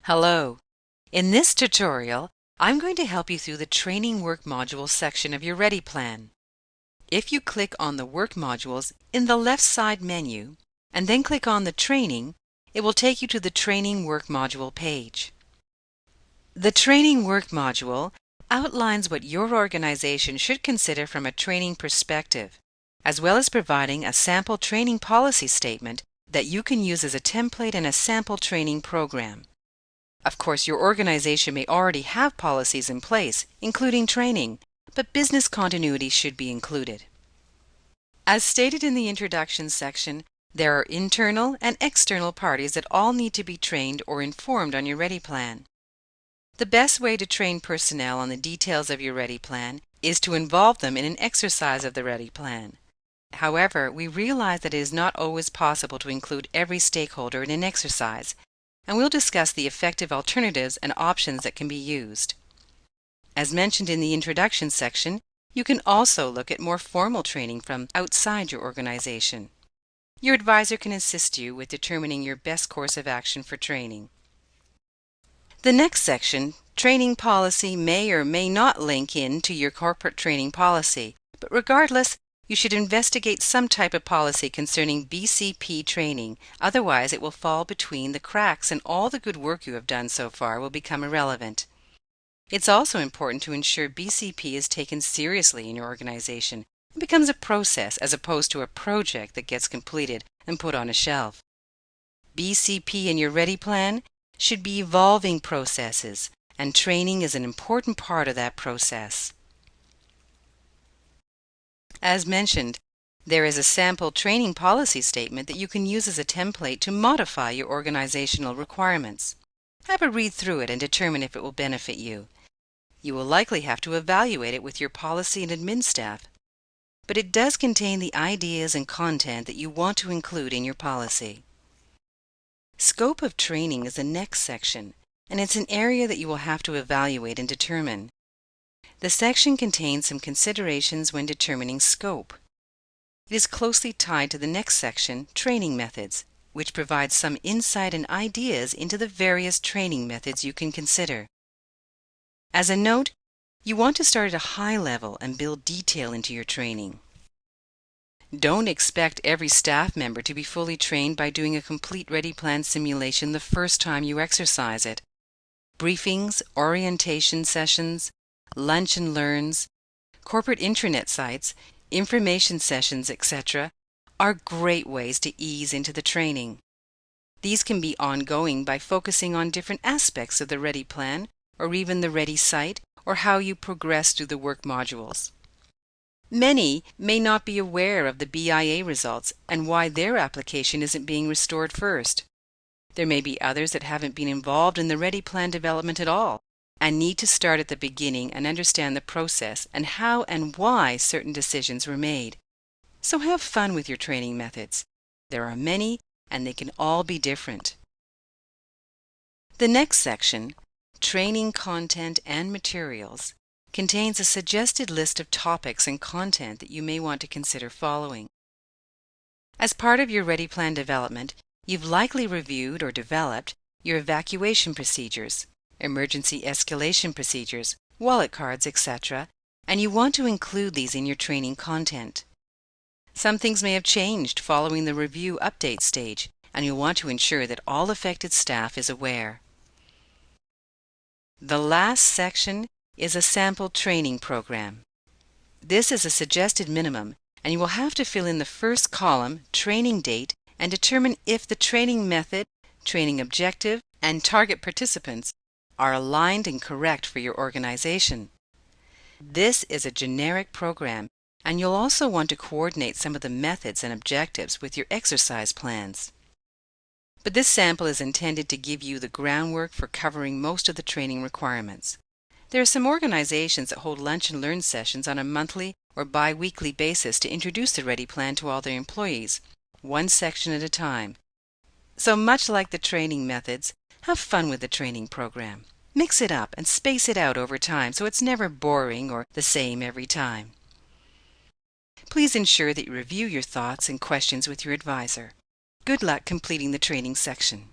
Hello. In this tutorial, I'm going to help you through the Training Work Module section of your Ready Plan. If you click on the Work Modules in the left side menu and then click on the Training, it will take you to the Training Work Module page. The Training Work Module outlines what your organization should consider from a training perspective, as well as providing a sample training policy statement that you can use as a template in a sample training program. Of course, your organization may already have policies in place, including training, but business continuity should be included. As stated in the introduction section, there are internal and external parties that all need to be trained or informed on your Ready Plan. The best way to train personnel on the details of your Ready Plan is to involve them in an exercise of the Ready Plan. However, we realize that it is not always possible to include every stakeholder in an exercise, and we'll discuss the effective alternatives and options that can be used. As mentioned in the introduction section, you can also look at more formal training from outside your organization. Your advisor can assist you with determining your best course of action for training. The next section, Training Policy, may or may not link in to your corporate training policy, but regardless, you should investigate some type of policy concerning BCP training, otherwise it will fall between the cracks and all the good work you have done so far will become irrelevant. It's also important to ensure BCP is taken seriously in your organization and becomes a process as opposed to a project that gets completed and put on a shelf. BCP in your Ready Plan should be evolving processes, and training is an important part of that process. As mentioned, there is a sample training policy statement that you can use as a template to modify your organizational requirements. Have a read through it and determine if it will benefit you. You will likely have to evaluate it with your policy and admin staff, but it does contain the ideas and content that you want to include in your policy. Scope of training is the next section, and it's an area that you will have to evaluate and determine. The section contains some considerations when determining scope. It is closely tied to the next section, Training Methods, which provides some insight and ideas into the various training methods you can consider. As a note, you want to start at a high level and build detail into your training. Don't expect every staff member to be fully trained by doing a complete Ready Plan simulation the first time you exercise it. Briefings, orientation sessions, lunch and learns, corporate intranet sites, information sessions, etc. are great ways to ease into the training. These can be ongoing by focusing on different aspects of the Ready Plan, or even the Ready site, or how you progress through the work modules. Many may not be aware of the BIA results and why their application isn't being restored first. There may be others that haven't been involved in the Ready Plan development at all, and need to start at the beginning and understand the process and how and why certain decisions were made. So have fun with your training methods. There are many, and they can all be different. The next section, Training Content and Materials, contains a suggested list of topics and content that you may want to consider following. As part of your Ready Plan development, you've likely reviewed or developed your evacuation procedures, emergency escalation procedures, wallet cards, etc., and you want to include these in your training content. Some things may have changed following the review update stage, and you'll want to ensure that all affected staff is aware. The last section is a sample training program. This is a suggested minimum, and you will have to fill in the first column, training date, and determine if the training method, training objective, and target participants are aligned and correct for your organization. This is a generic program, and you'll also want to coordinate some of the methods and objectives with your exercise plans. But this sample is intended to give you the groundwork for covering most of the training requirements. There are some organizations that hold lunch and learn sessions on a monthly or bi-weekly basis to introduce the Ready Plan to all their employees, one section at a time. So much like the training methods, have fun with the training program. Mix it up and space it out over time so it's never boring or the same every time. Please ensure that you review your thoughts and questions with your advisor. Good luck completing the training section.